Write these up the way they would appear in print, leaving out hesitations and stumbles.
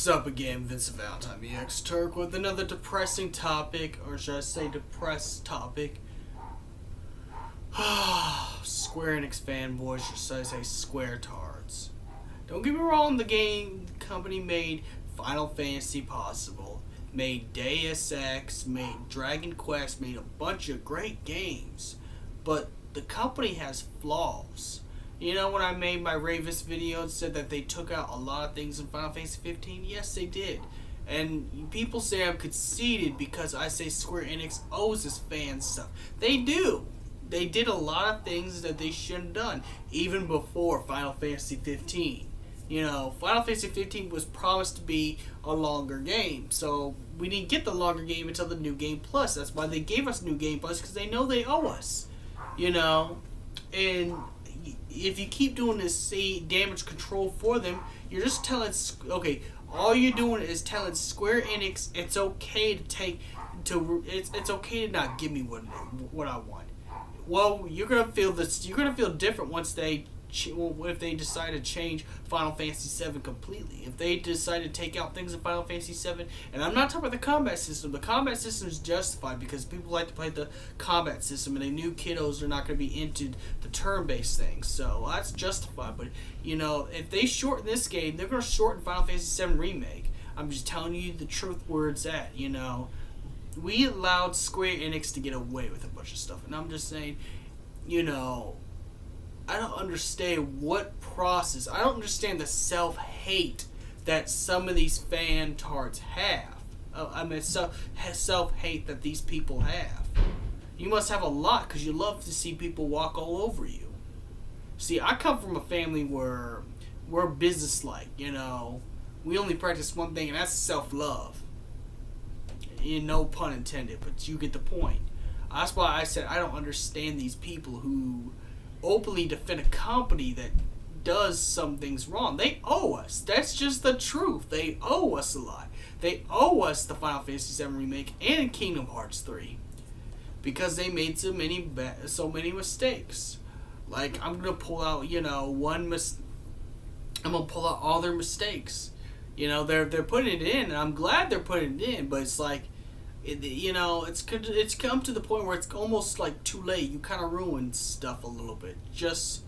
What's up again, Vincent Valentine, the X-Turk, with another depressing topic, or should I say depressed topic. Square Enix fanboys, or should I say Sqaure Tards. Don't get me wrong, the game company made Final Fantasy possible, made Deus Ex, made Dragon Quest, made a bunch of great games, but the company has flaws. You know, when I made my Ravis video and said that they took out a lot of things in Final Fantasy 15? Yes, they did. And people say I'm conceited because I say Square Enix owes its fans stuff. They do. They did a lot of things that they shouldn't have done, even before Final Fantasy 15. You know, Final Fantasy 15 was promised to be a longer game, so we didn't get the longer game until the New Game Plus. That's why they gave us New Game Plus, because they know they owe us. You know, and if you keep doing this damage control for them, you're just telling, okay, all you're doing is telling Square Enix it's okay it's okay to not give me what I want. Well, you're gonna feel different once if they decide to change Final Fantasy VII completely. If they decide to take out things in Final Fantasy VII, and I'm not talking about the combat system. The combat system is justified because people like to play the combat system, and the new kiddos are not going to be into the turn-based things. So that's justified. But you know, if they shorten this game, they're going to shorten Final Fantasy VII Remake. I'm just telling you the truth where it's at. You know, we allowed Square Enix to get away with a bunch of stuff, and I'm just saying, you know, I don't understand what process. I don't understand the self-hate that some of these fantards have. I mean, self-hate that these people have. You must have a lot because you love to see people walk all over you. See, I come from a family where we're business-like, you know. We only practice one thing, and that's self-love. No pun intended, but you get the point. That's why I said I don't understand these people who openly defend a company that does some things wrong. They owe us. That's just the truth. They owe us a lot. They owe us the Final Fantasy VII Remake and Kingdom Hearts 3 because they made so many mistakes. Like, I'm gonna pull out, you know, I'm gonna pull out all their mistakes. You know, they're putting it in, and I'm glad they're putting it in. But it's like, you know, it's come to the point where it's almost like too late. You kind of ruined stuff a little bit. Just,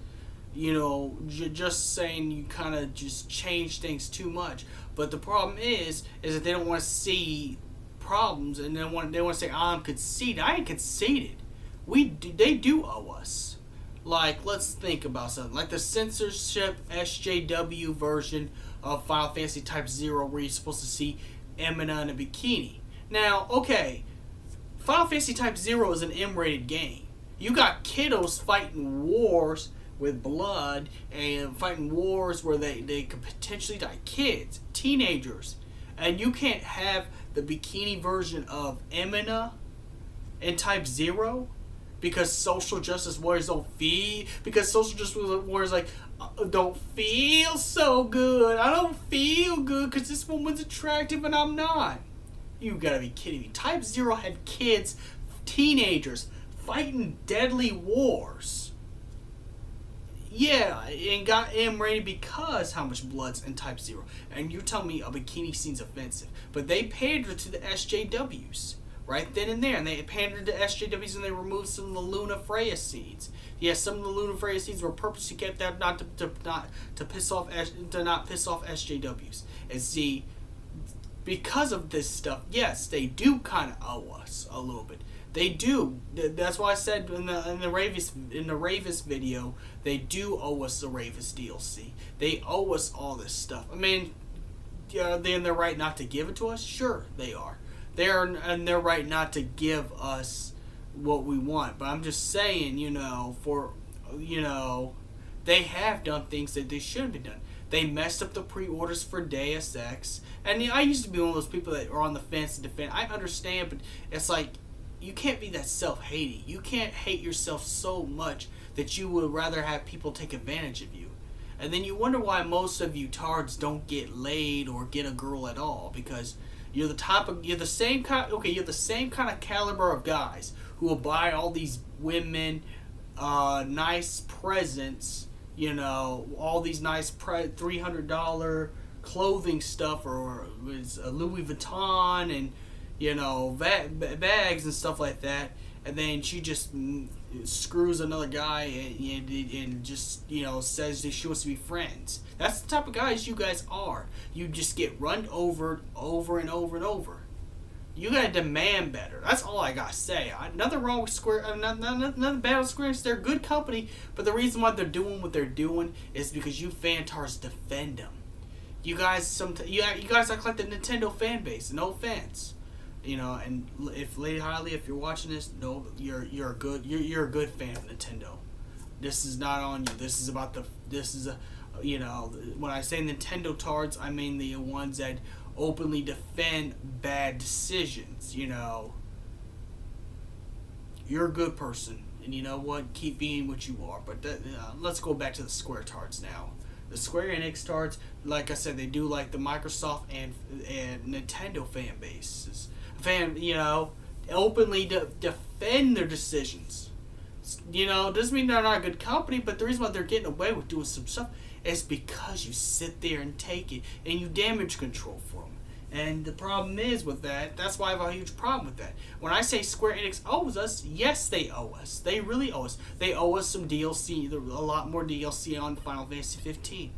you know, just saying you kind of just change things too much. But the problem is that they don't want to see problems, and they want to say, I'm conceited. I ain't conceited. They do owe us. Like, let's think about something like the censorship SJW version of Final Fantasy Type 0, where you're supposed to see Emina in a bikini. Now, okay, Final Fantasy Type 0 is an M-rated game. You got kiddos fighting wars with blood and fighting wars where they could potentially die. Kids, teenagers. And you can't have the bikini version of Emina in Type 0 because social justice warriors don't feel... Because social justice warriors don't feel so good. I don't feel good because this woman's attractive and I'm not. You gotta be kidding me. Type 0 had kids, teenagers, fighting deadly wars. Yeah, and got M-rated because how much blood's in Type 0. And you tell me a bikini scene's offensive. But they pandered to the SJWs right then and there. And they pandered to SJWs and they removed some of the Luna Freya scenes. Yes, some of the Luna Freya scenes were purposely kept out not to piss off SJWs. And see, because of this stuff, yes, they do kind of owe us a little bit. They do. That's why I said in the Ravis video, they do owe us the Ravis DLC. They owe us all this stuff. I mean, are they in their right not to give it to us? Sure, they are. They are in their right not to give us what we want. But I'm just saying, you know, they have done things that they shouldn't have done. They messed up the pre-orders for Deus Ex. And I used to be one of those people that are on the fence to defend. I understand, but it's like, you can't be that self-hating. You can't hate yourself so much that you would rather have people take advantage of you. And then you wonder why most of you tards don't get laid or get a girl at all. Because you're the same kind of caliber of guys who will buy all these women nice presents, you know, all these nice $300 clothing stuff, or was Louis Vuitton and bags and stuff like that, and then she just screws another guy and just says that she wants to be friends. That's the type of guys you guys are. You just get run over and over and over. You gotta demand better. That's all I gotta say. Nothing wrong with Square. Nothing bad with Square Enix. They're a good company, but the reason why they're doing what they're doing is because you Fantards defend them. You guys you guys act like the Nintendo fan base. No offense. And if Lady Hiley, if you're watching this, no, you're a good fan of Nintendo. This is not on you. This is about when I say Nintendo tards, I mean the ones that openly defend bad decisions. You're a good person, and you know what? Keep being what you are. But let's go back to the Square tards now. The Square Enix tards, like I said, they do like the Microsoft and Nintendo fan bases. Openly defend their decisions. Doesn't mean they're not a good company, but the reason why they're getting away with doing some stuff is because you sit there and take it and you damage control for them. And the problem is with that, that's why I have a huge problem with that. When I say Square Enix owes us, yes, they owe us. They really owe us. They owe us some DLC, a lot more DLC on Final Fantasy 15.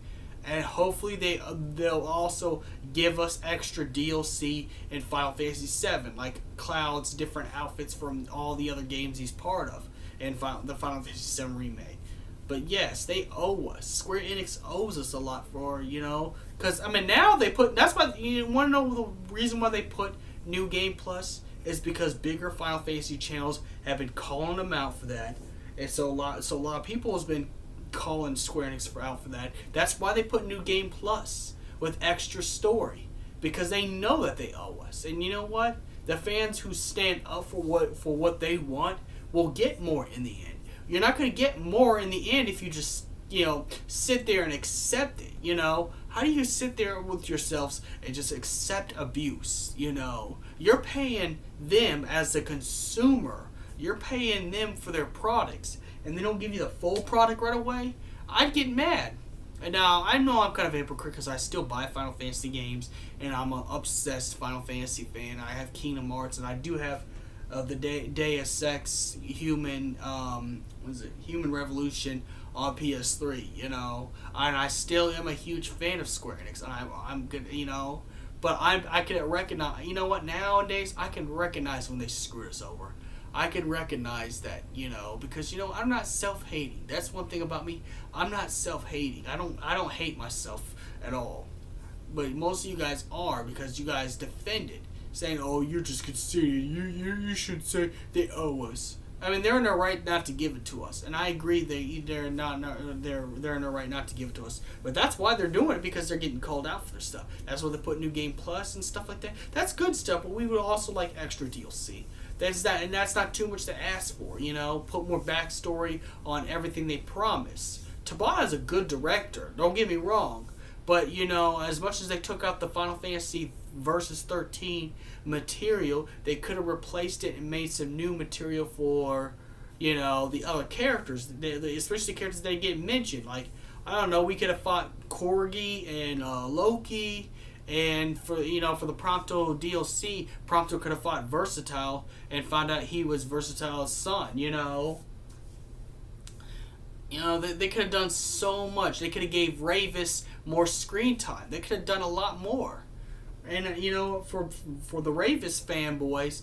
And hopefully they'll also give us extra DLC in Final Fantasy 7, like Cloud's different outfits from all the other games he's part of in the Final Fantasy 7 remake. But yes, they owe us. Square Enix owes us a lot for, because now they put, that's why, you want to know the reason why they put New Game Plus is because bigger Final Fantasy channels have been calling them out for that. And so a lot of people has been calling Square Enix out for that. That's why they put New Game Plus with extra story, because they know that they owe us. And you know what? The fans who stand up for what they want will get more in the end. You're not going to get more in the end if you just sit there and accept it. How do you sit there with yourselves and just accept abuse? You're paying them as the consumer. You're paying them for their products, and they don't give you the full product right away. I'd get mad. And now, I know I'm kind of a hypocrite because I still buy Final Fantasy games, and I'm an obsessed Final Fantasy fan. I have Kingdom Hearts, and I do have the Deus Ex Human Revolution on PS3, and I still am a huge fan of Square Enix, and I'm good, but I can recognize, nowadays I can recognize when they screw us over. I can recognize that, because I'm not self-hating. That's one thing about me. I'm not self-hating. I don't hate myself at all. But most of you guys are, because you guys defend it, saying, "Oh, you're just conceited. You should say they owe us." I mean, they're in their right not to give it to us, and I agree they're in their right not to give it to us. But that's why they're doing it, because they're getting called out for their stuff. That's why they put New Game Plus and stuff like that. That's good stuff, but we would also like extra DLC. That's not too much to ask for. Put more backstory on everything they promise. Tabata's a good director. Don't get me wrong. But, as much as they took out the Final Fantasy Versus 13 material, they could have replaced it and made some new material for, the other characters, especially the characters that get mentioned. Like, I don't know, we could have fought Corgi and Loki, and for the Prompto DLC, Prompto could have fought Versatile and found out he was Versatile's son, They could have done so much. They could have gave Ravis more screen time. They could have done a lot more. And for the Ravis fanboys,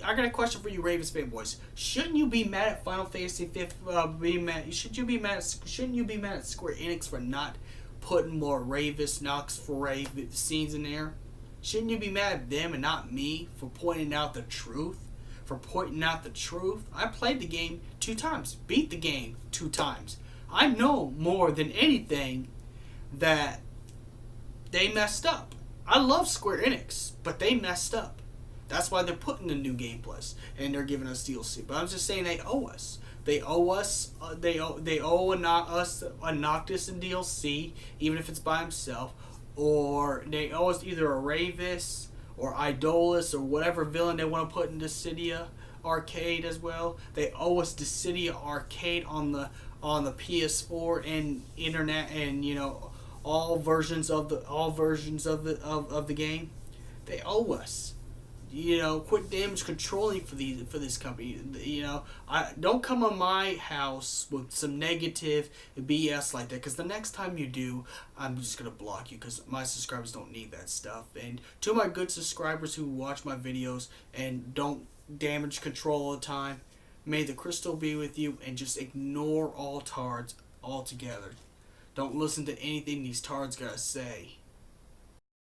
I got a question for you, Ravis fanboys. Shouldn't you be mad at Final Fantasy 15? Shouldn't you be mad at Square Enix for not putting more Ravis Nox for Ravis scenes in there? Shouldn't you be mad at them and not me for pointing out the truth? I played the game 2 times, beat the game 2 times. I know more than anything that they messed up. I love Square Enix, but they messed up. That's why they're putting the New Game Plus and they're giving us DLC. But I'm just saying they owe us. They owe us. They owe us a Noctis in DLC, even if it's by himself, or they owe us either a Ravis or Idolus or whatever villain they want to put in Dissidia Arcade as well. They owe us Dissidia Arcade on the PS4 and internet and all versions of the game, they owe us. You know, quit damage controlling for this company. You know, I don't come on my house with some negative BS like that, because the next time you do, I'm just gonna block you, because my subscribers don't need that stuff. And to my good subscribers who watch my videos and don't damage control all the time, may the crystal be with you, and just ignore all tards altogether. Don't listen to anything these tards gotta say.